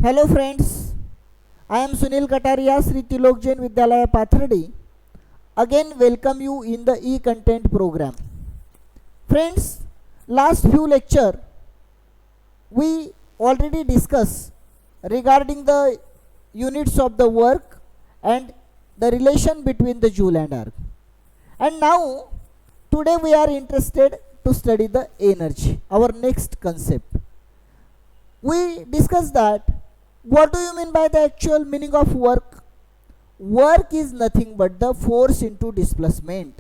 Hello friends, I am Sunil Kataria, Sri Tilok Jain Vidyalaya Pathradi. Again welcome you in the e-content program. Friends, last few lecture we already discussed regarding the units of the work and the relation between the joule and arc. And now today we are interested to study the energy, our next concept. We discussed that what do you mean by the actual meaning of work? Work is nothing but the force into displacement.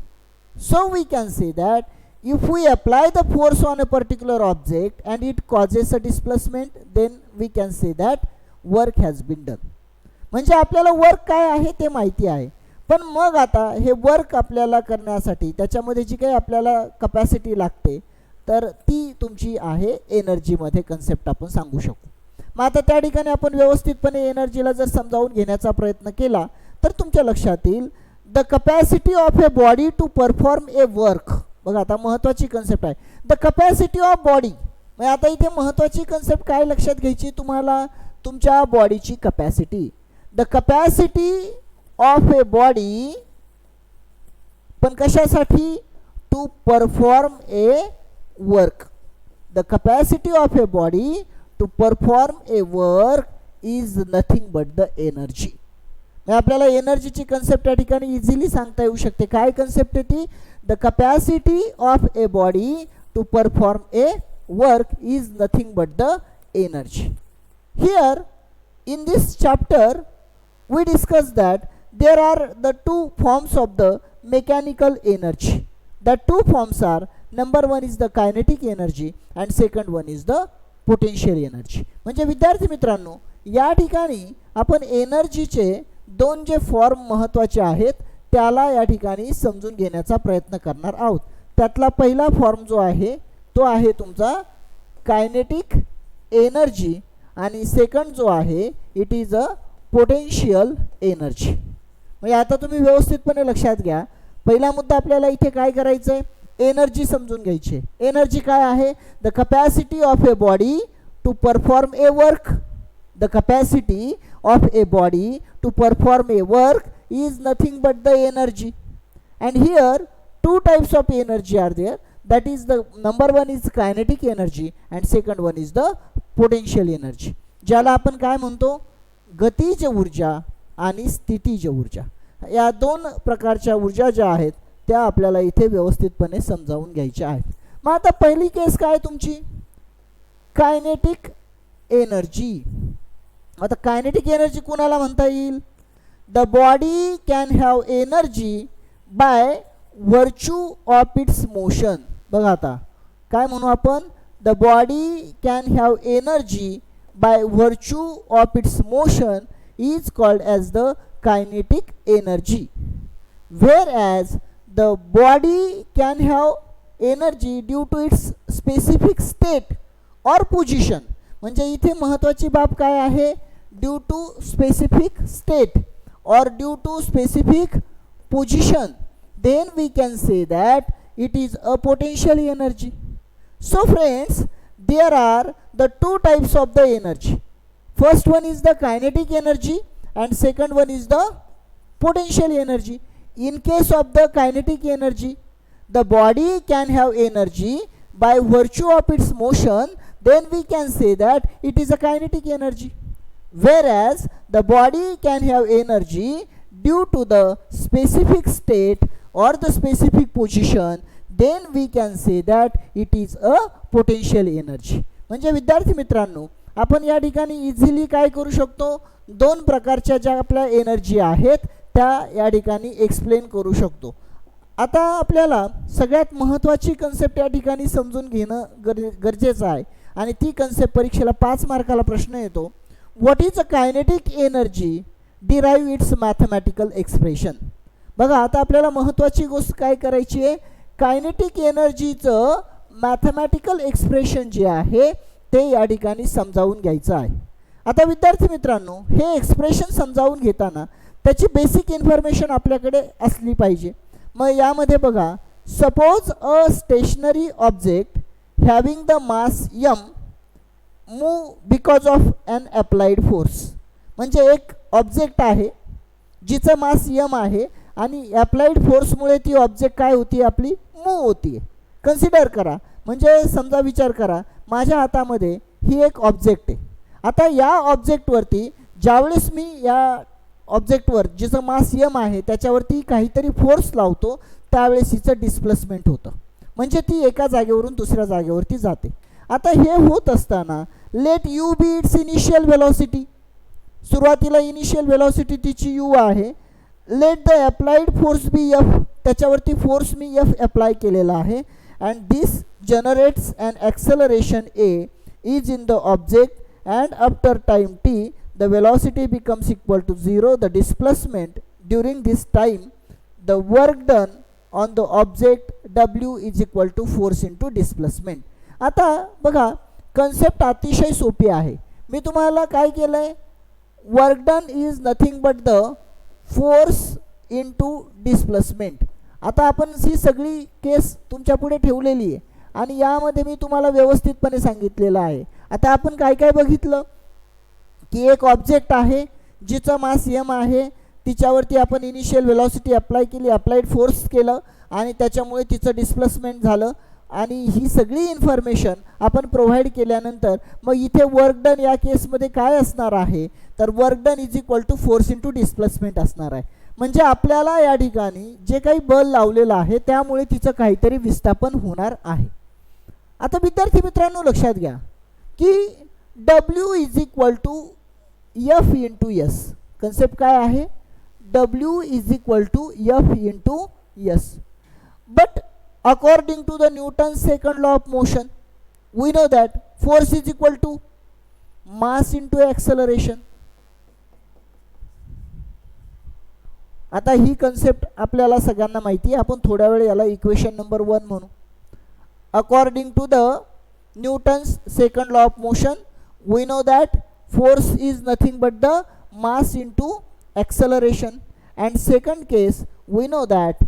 So we can say that if we apply the force on a particular object and it causes a displacement, then we can say that work has been done. म्हणजे आपल्याला work काय आहे ते माहिती आहे, पण मग आता हे वर्क आपल्याला करण्यासाठी त्याच्यामध्ये जी काही आपल्याला कपॅसिटी लागते तर ती तुमची आहे एनर्जीमध्ये कन्सेप्ट आपण सांगू शकतो. मग आता त्या ठिकाणी आपण व्यवस्थितपणे एनर्जीला जर समजावून घेण्याचा प्रयत्न केला तर तुमच्या लक्षात येईल the capacity of a body to perform a work. बघा आता महत्त्वाची कन्सेप्ट आहे द कपॅसिटी ऑफ बॉडी. मग आता इथे महत्त्वाची कन्सेप्ट काय लक्षात घ्यायची तुम्हाला, तुमच्या बॉडीची capacity. The capacity of a body, पण कशासाठी? To perform a work. The capacity of a body to perform a work is nothing but the energy. आपल्याला एनर्जीची कन्सेप्ट या ठिकाणी इझिली सांगता येऊ शकते. काय कन्सेप्ट आहे ती? The capacity of a body to perform a work is nothing but the energy. Here in this chapter we discuss that there are the two forms of the mechanical energy. The two forms are, number one is the kinetic energy and second one is the potential energy. म्हणजे विद्यार्थी मित्रांनो या ठिकाणी आपण एनर्जीचे दोन जे form महत्त्वाचे आहेत त्याला या ठिकाणी समजून घेण्याचा प्रयत्न करणार आहोत. त्यातला पहिला फॉर्म जो आहे तो आहे तुमचा कायनेटिक एनर्जी आणि सेकंड जो आहे it is a potential energy. म्हणजे आता तुम्ही व्यवस्थितपणे लक्षात घ्या. पहिला मुद्दा आपल्याला इथे काय करायचं आहे, एनर्जी समजून घ्यायची. एनर्जी काय आहे? The capacity of a body to perform a work. The capacity of a body to perform a work is nothing but the energy. And here two types of energy are there. that is the number one is kinetic energy and second one is the potential energy. ज्याला आपण काय म्हणतो, गतिज ऊर्जा आणि स्थितीज ऊर्जा. या दोन प्रकारच्या ऊर्जा ज्या आहेत त्या आपल्याला इथे व्यवस्थितपणे समजावून घ्यायच्या आहेत. मग आता पहिली केस काय तुमची, कायनेटिक एनर्जी. आता कायनेटिक एनर्जी कोणाला म्हणता येईल? The body can have energy by virtue of its motion. बघा आता काय म्हणू आपण, the body can have energy by virtue of its motion is called as the kinetic energy. Whereas the body can have energy due to its specific state or position. म्हणजे इथे महत्त्वाची बाब काय आहे, due to specific state or due to specific position, then we can say that it is a potential energy. So friends, there are the two types of the energy. First one is the kinetic energy and second one is the potential energy. In case of the kinetic energy, the body can have energy by virtue of its motion, then we can say that it is a kinetic energy. Whereas the body can have energy due to the specific state or the specific position, then we can say that it is a potential energy. म्हणजे विद्यार्थी मित्रांनो आपण या ठिकाणी easily काय करू शकतो, दोन प्रकारच्या ज्या आपल्या एनर्जी आहेत त्या या ठिकाणी एक्सप्लेन करू शकतो. आता आपल्याला सगळ्यात महत्त्वाची कन्सेप्ट या ठिकाणी समजून घेणं गरजेचं आहे आणि ती कन्सेप्ट परीक्षेला 5 मार्काला प्रश्न येतो. What is a kinetic energy, derive it's mathematical expression. बघा आता आपल्याला महत्त्वाची गोष्ट काय करायची आहे, कायनेटिक एनर्जीचं मॅथमॅटिकल एक्सप्रेशन जे आहे ते या ठिकाणी समजावून घ्यायचं आहे. आता विद्यार्थी मित्रांनो हे एक्सप्रेशन समजावून घेताना त्याची बेसिक इन्फॉर्मेशन आपल्याकडे असली पाहिजे. मग यामध्ये बघा, suppose a stationary object having the mass m move because of an applied force. म्हणजे एक ऑब्जेक्ट आहे जिचं मास यम आहे आणि अप्लाइड फोर्समुळे ती ऑब्जेक्ट काय होती आपली मूव होती. कन्सिडर करा, म्हणजे समजा विचार करा माझ्या हातामध्ये ही एक ऑब्जेक्ट आहे. आता या ऑब्जेक्टवरती ज्यावेळेस मी या ऑब्जेक्टवर जिचं मास यम आहे त्याच्यावरती काहीतरी फोर्स लावतो त्यावेळेस हिचं डिस्प्लेसमेंट होतं, म्हणजे ती एका जागेवरून दुसऱ्या जागेवरती जाते. आता हे होत असताना let U be its initial velocity. सुरुवातीला इनिशियल व्हेलॉसिटी तिची यू आहे. Let the applied force be F. त्याच्यावरती फोर्स मी एफ अप्लाय केलेला आहे. And this generates an acceleration A is in the object and after time T the velocity becomes equal to 0. The displacement during this time the work done on the object W is equal to force into displacement. आता बघा concept अतिशय सोपी आहे. मी तुम्हाला काय केलं आहे, work done is nothing but the force into displacement. आता आपण ही सगळी केस तुमच्या पुढे ठेवलेली आहे आणि यामध्ये मी तुम्हाला व्यवस्थितपणे सांगितलेलं आहे. आता आपण काय काय बघितलं की एक ऑब्जेक्ट आहे जिचं मास यम आहे, तिच्यावरती आपण इनिशियल व्हेलॉसिटी अप्लाय केली, अप्लाइड फोर्स केलं आणि त्याच्यामुळे तिचं डिस्प्लेसमेंट झालं. आणि ही सगळी इन्फॉर्मेशन आपण प्रोव्हाइड केल्यानंतर मग इथे वर्क डन या केसमध्ये काय असणार आहे तर work done is equal to force into displacement असणार आहे. म्हणजे आपल्याला या ठिकाणी जे काही बल लावलेलं आहे त्यामुळे तिचं काहीतरी विस्थापन होणार आहे. आता विद्यार्थी मित्रांनो लक्षात घ्या की W is equal to F into S. Concept काय आहे, W is equal to F into S. But according to the Newton's second law of motion we know that force is equal to mass into acceleration. आता ही concept आपल्याला सगळ्यांना माहिती आहे, आपण थोड्या वेळ याला इक्वेशन नंबर 1 म्हणू. According to the Newton's second law of motion we know that force is nothing but the mass into acceleration. And second case we know that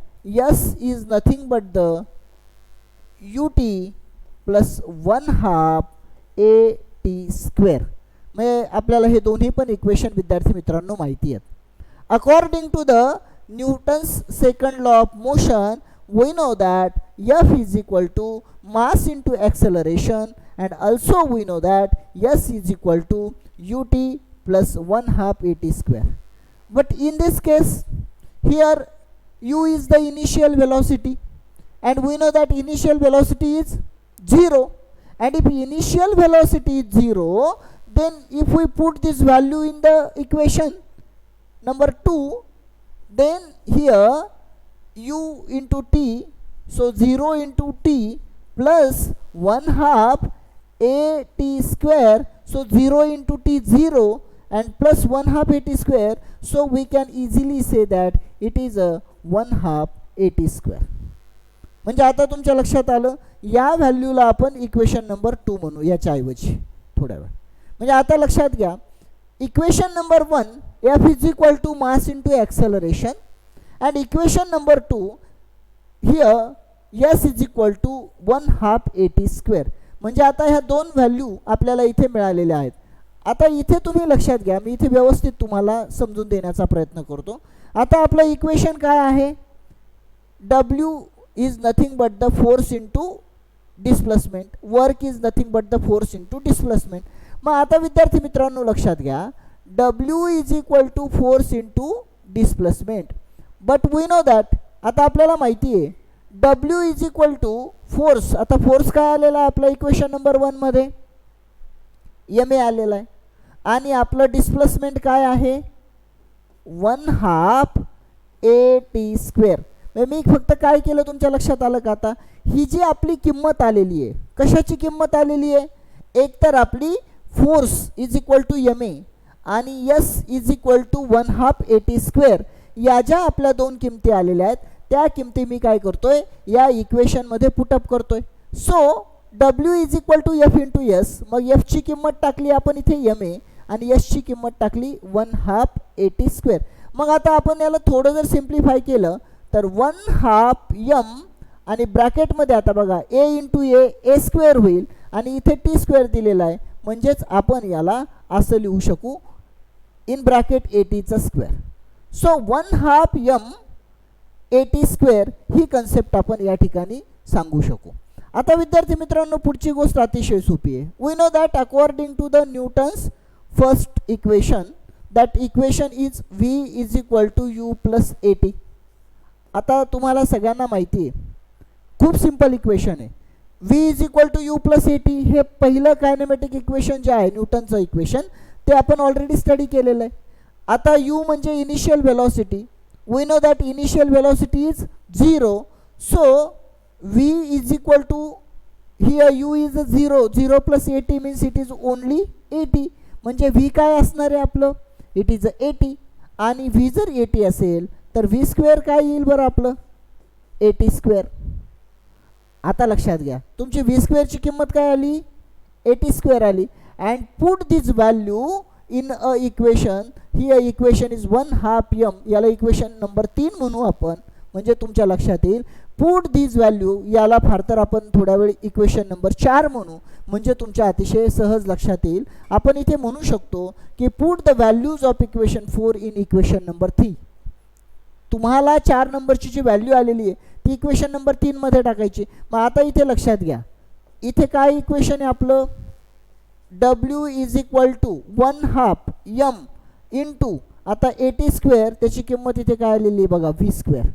S is nothing but the ut plus 1/2 at square. म्हणजे आपल्याला हे दोन्ही पण equation विद्यार्थी मित्रांनो माहिती आहेत. According to the Newton's second law of motion we know that F is equal to mass into acceleration, and also we know that S is equal to ut plus 1/2 at square. But in this case here u is the initial velocity and we know that initial velocity is 0, and if initial velocity is 0 then if we put this value in the equation number 2 then here u into t, so 0 into t plus 1/2 a t square, so 0 into t 0 and plus 1/2 at square, so we can easily say that it is a 1/2 at square. म्हणजे आता तुमच्या लक्षात आलं या व्हॅल्यूला आपण equation number 2 म्हणू याच्या ऐवजी थोड्या वेळ. म्हणजे आता लक्षात घ्या equation number 1 F is equal to mass into acceleration, and equation number 2 here S is equal to 1/2 at square. म्हणजे आता ह्या दोन व्हॅल्यू आपल्याला इथे मिळालेल्या आहेत. आता इथे तुम्ही लक्षात घ्या, मी इथे व्यवस्थित तुम्हाला समजून देण्याचा प्रयत्न करतो. आता आपलं इक्वेशन काय आहे, W is nothing but the force into displacement, work is nothing but the force into displacement. मग आता विद्यार्थी मित्रांनो लक्षात घ्या W is equal to force into displacement, but we know that आता आपल्याला माहिती आहे W is equal to force. आता फोर्स काय आलेला आहे आपल्या इक्वेशन नंबर 1 मध्ये ma आलेला आहे आणि आपलं डिस्प्लेसमेंट काय आहे 1/2 at square. मी फक्त काय केलं तुमच्या लक्षात आलं का, आता ही जी आपली किंमत आलेली आहे कशाची किंमत आलेली आहे, एक तर आपली force is equal to ma आणि s is equal to 1/2 at square. या ज्या आपल्या दोन किमती आलेल्या आहेत त्या किमती मी काय करतोय या इक्वेशनमध्ये पुटअप करतोय. So W is equal to F into S. मग F ची किंमत टाकली आपण इथे ma आणि S ची किंमत टाकली 1/2 at square. मग आता आपण याला थोडं जर सिम्प्लिफाय केलं तर 1/2 m आणि ब्रॅकेटमध्ये आता बघा a इंटू a स्क्वेअर होईल आणि इथे t स्क्वेअर दिलेला आहे म्हणजेच आपण याला असं लिहू शकू इन ब्रॅकेट ATचा square. So 1/2 m AT square ही कन्सेप्ट आपण या ठिकाणी सांगू शकू. आता विद्यार्थी मित्रांनो पुढची गोष्ट अतिशय सोपी आहे. We know that according to the Newton's first equation that equation is V is equal to U plus AT. आता तुम्हाला सगळ्यांना माहिती आहे खूप सिंपल इक्वेशन आहे. V is equal to U plus AT हे पहिलं कायनेमॅटिक इक्वेशन जे आहे न्यूटनचं इक्वेशन ते आपण ऑलरेडी स्टडी केलेलं आहे. आता U म्हणजे initial velocity. We know that initial velocity is 0. So V is equal to here U is a 0 plus AT means it is only AT. म्हणजे V काय असणार आहे आपलं इट इज AT आणि V जर AT असेल तर V स्क्वेअर काय येईल बरं आपलं AT स्क्वेअर. आता लक्षात घ्या तुमची V स्क्वेअरची किंमत काय आली AT स्क्वेअर आली. And put this value in a equation. He equation is 1/2 m. याला इक्वेशन नंबर 3 म्हणू आपण म्हणजे तुमच्या लक्षात येईल. पुट दिस व्हॅल्यू याला फार तर आपण थोड्या वेळ इक्वेशन नंबर 4 म्हणू म्हणजे तुमच्या अतिशय सहज लक्षात येईल. आपण इथे म्हणू शकतो की put the values of equation 4 in equation number 3. तुम्हाला 4 नंबरची जी व्हॅल्यू आलेली आहे ती इक्वेशन नंबर 3 मध्ये टाकायची. मग आता इथे लक्षात घ्या इथे काय इक्वेशन आहे आपलं W is equal to 1/2 m into आता AT स्क्वेअर त्याची किंमत इथे काय आलेली आहे बघा V स्क्वेअर.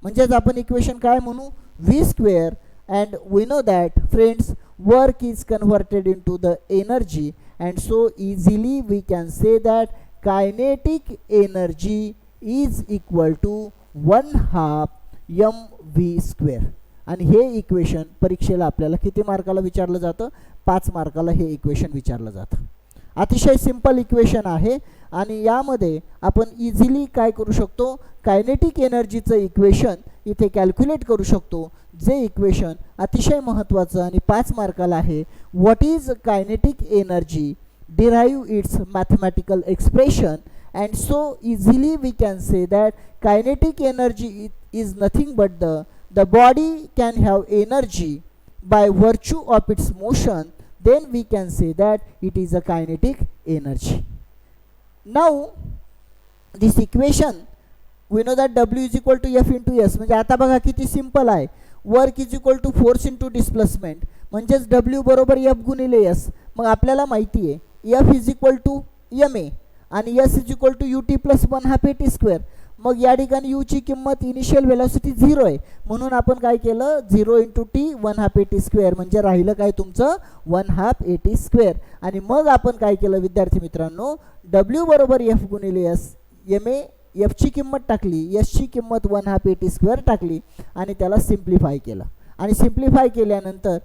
म्हणजेच आपण इक्वेशन काय म्हणू V square. And we know that friends work is converted into the energy and so easily we can say that kinetic energy is equal to 1/2 mv square. आणि हे equation परीक्षेला आपल्याला किती मार्काला विचारलं जातं 5 मार्काला हे इक्वेशन विचारलं जातं. अतिशय सिंपल इक्वेशन आहे आणि यामध्ये आपण इझिली काय करू शकतो कायनेटिक एनर्जीचं इक्वेशन इथे कॅल्क्युलेट करू शकतो. जे इक्वेशन अतिशय महत्त्वाचं आणि 5 मार्काला आहे. What is kinetic energy derive its mathematical expression and so easily we can say that kinetic energy is nothing but the body can have energy by virtue of its motion. Then we can say that it is a kinetic energy. Now this equation we know that W is equal to F into S. म्हणजे आता बघा किती simple आहे. Work is equal to force into displacement म्हणजेच W बरोबर F गुणिले S. मग आपल्याला माहिती आहे F is equal to MA आणि S is equal to UT plus 1/2 AT square. मग या ठिकाणी U ची किंमत इनिशियल वेलॉसिटी 0 आहे म्हणून आपण काय केलं 0 इंटू T 1/2 AT स्क्वेअर म्हणजे राहिलं काय तुमचं 1/2 AT स्क्वेअर. आणि मग आपण काय केलं विद्यार्थी मित्रांनो W बरोबर F गुणिले S. MA F ची किंमत टाकली S ची किंमत 1/2 AT स्क्वेअर टाकली आणि त्याला सिम्प्लिफाय केलं. आणि सिम्प्लिफाय केल्यानंतर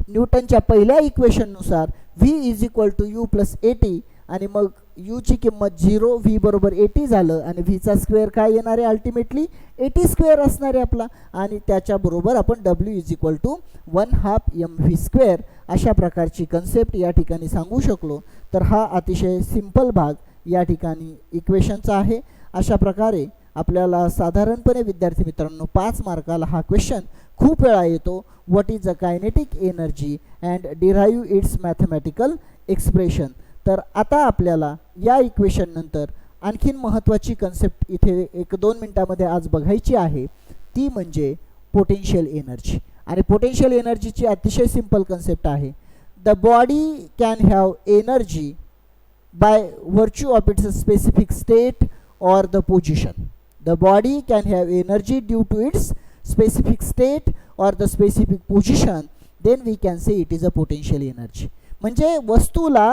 न्यूटनच्या पहिल्या इक्वेशननुसार V is equal to U plus AT आणि मग U ची किंमत 0 V बरोबर AT झालं आणि V चा स्क्वेअर काय येणार आहे अल्टिमेटली AT स्क्वेअर असणार आहे आपला. आणि त्याच्याबरोबर आपण W is equal to 1/2 mv square अशा प्रकारची कन्सेप्ट या ठिकाणी सांगू शकलो. तर हा अतिशय सिंपल भाग या ठिकाणी इक्वेशनचा आहे. अशा प्रकारे आपल्याला साधारणपणे विद्यार्थी मित्रांनो 5 मार्काला हा क्वेश्चन खूप वेळा येतो. What is a kinetic energy and derive its mathematical expression. तर आता आपल्याला या इक्वेशन नंतर आणखीन महत्त्वाची कन्सेप्ट इथे 1-2 मिनिटामध्ये आज बघायची आहे ती म्हणजे पोटेन्शियल एनर्जी. आणि पोटेन्शियल एनर्जीची अतिशय सिंपल कन्सेप्ट आहे. The body can have energy by virtue of it's specific state or the position. The body can have energy due to its specific state or the specific position. Then we can say it is a potential energy. म्हणजे वस्तूला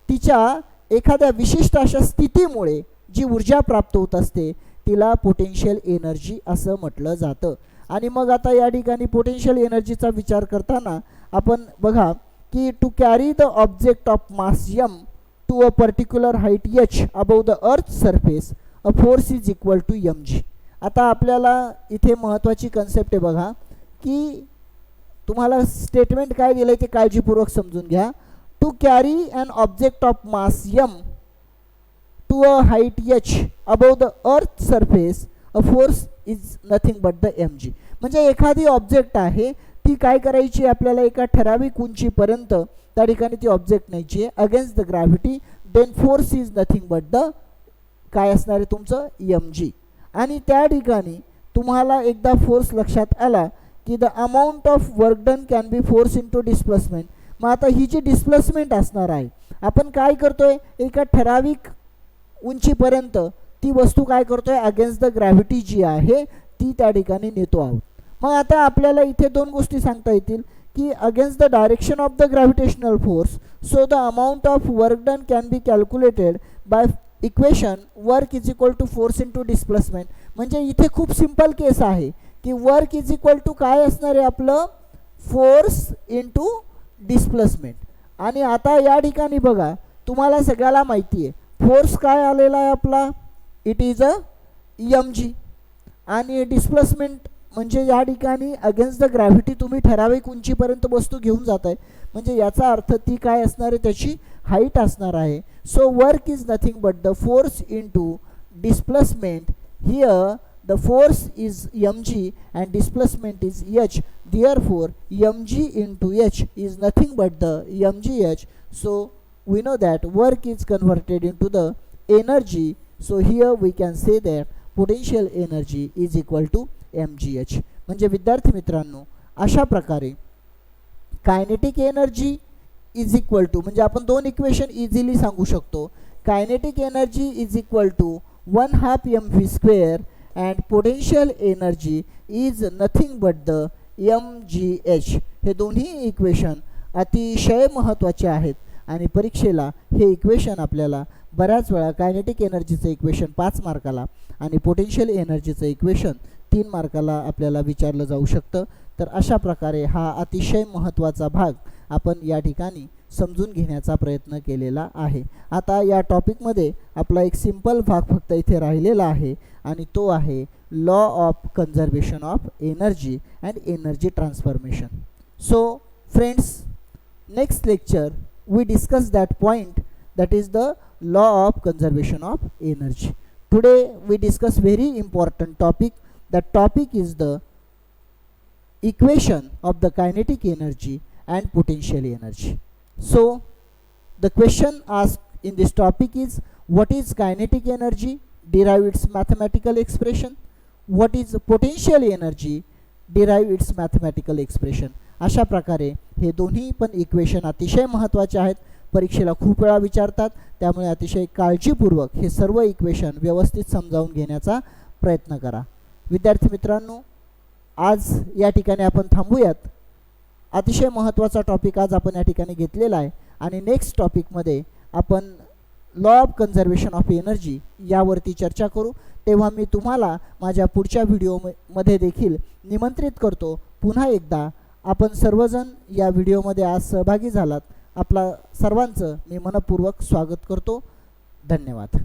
तिच्या एखाद्या विशिष्ट अशा स्थितीमुळे जी ऊर्जा प्राप्त होत असते तिला पोटेन्शियल एनर्जी असं म्हटलं जातं. आणि मग आता या ठिकाणी पोटेन्शियल एनर्जीचा विचार करताना आपण बघा की to carry the object of mass m to a particular height h above the earth surface a force is equal to mg. आता आपल्याला इथे महत्त्वाची कन्सेप्ट आहे बघा की तुम्हाला स्टेटमेंट काय दिलं आहे ते काळजीपूर्वक समजून घ्या. To carry an object of mass m to a height h above the earth surface a force is nothing but the mg. म्हणजे एखादी ऑब्जेक्ट आहे ती काय करायची आपल्याला एका ठराविक उंचीपर्यंत त्या ठिकाणी ती ऑब्जेक्ट न्यायची आहे against the gravity, then force is nothing but the काय असणार आहे तुमचं mg. आणि त्या ठिकाणी तुम्हाला एकदा फोर्स लक्षात आला की the amount of work done can B force into displacement. मग आता ही जी डिस्प्लेसमेंट असणार आहे, आपण काय करतोय, एका ठराविक उंचीपर्यंत ती वस्तू काय करतोय अगेन्स्ट द ग्रॅव्हिटी जी आहे ती त्या ठिकाणी नेतो आहोत. मग आता आपल्याला इथे दोन गोष्टी सांगता येतील की against the direction of the gravitational force, so the amount of work done can be calculated by equation work is equal to force into displacement. म्हणजे इथे खूप सिंपल केस आहे की वर्क इज इक्वल टू काय असणार आहे आपलं, फोर्स इंटू डिस्प्लेसमेंट. आणि आता या ठिकाणी बघा तुम्हाला सगळ्याला माहिती आहे फोर्स काय आलेला आहे आपला, इट इज अ mg. आणि डिस्प्लेसमेंट म्हणजे या ठिकाणी अगेन्स्ट द ग्रॅव्हिटी तुम्ही ठराविक उंचीपर्यंत वस्तू घेऊन जात आहे, म्हणजे याचा अर्थ ती काय असणार आहे, त्याची हाईट असणार आहे. So work is nothing but the force into displacement. Here the force is mg and displacement is h, therefore mg into h is nothing but the mgh. So we know that work is converted into the energy, so here we can say that potential energy is equal to mgh. म्हणजे विद्यार्थी मित्रांनो अशा प्रकारे kinetic energy is equal to, म्हणजे आपण दोन equation easily सांगू शकतो. Kinetic energy is equal to 1/2 mv square and potential energy is nothing but the mgh. हे दोन्ही इक्वेशन अतिशय महत्त्वाचे आहेत आणि परीक्षेला हे इक्वेशन आपल्याला बऱ्याच वेळा कायनेटिक एनर्जीचं इक्वेशन 5 मार्काला आणि पोटेन्शियल एनर्जीचं इक्वेशन 3 मार्काला आपल्याला विचारलं जाऊ शकतं. तर अशा प्रकारे हा अतिशय महत्त्वाचा भाग आपण या ठिकाणी समजून घेण्याचा प्रयत्न केलेला आहे. आता या टॉपिकमध्ये आपला एक सिंपल भाग फक्त इथे राहिलेला आहे आणि तो आहे law of conservation of energy and energy transformation. So friends, next lecture we discuss that point, that is the law of conservation of energy. Today we discuss very important topic. That topic is the equation of the kinetic energy and potential energy. So the question asked in this topic is, what is kinetic energy? Derive its mathematical expression. What is potential energy? Derive its mathematical expression. अशा प्रकारे हे दोन्ही पण equation अतिशय महत्त्वाचे आहेत, परीक्षेला खूप वेळा विचारतात, त्यामुळे अतिशय काळजीपूर्वक हे सर्व इक्वेशन व्यवस्थित समजावून घेण्याचा प्रयत्न करा. विद्यार्थी मित्रांनो, आज या ठिकाणी आपण थांबूयात. अतिशय महत्त्वाचा टॉपिक आज आपण या ठिकाणी घेतलेला आहे आणि नेक्स्ट टॉपिकमध्ये आपण law of conservation of energy यावरती चर्चा करू. तेव्हा मी तुम्हाला माझ्या पुढच्या व्हिडिओमध्ये देखील निमंत्रित करतो. पुन्हा एकदा आपण सर्वजण या व्हिडिओमध्ये आज सहभागी झालात, आपला सर्वांचं मी मनपूर्वक स्वागत करतो. धन्यवाद.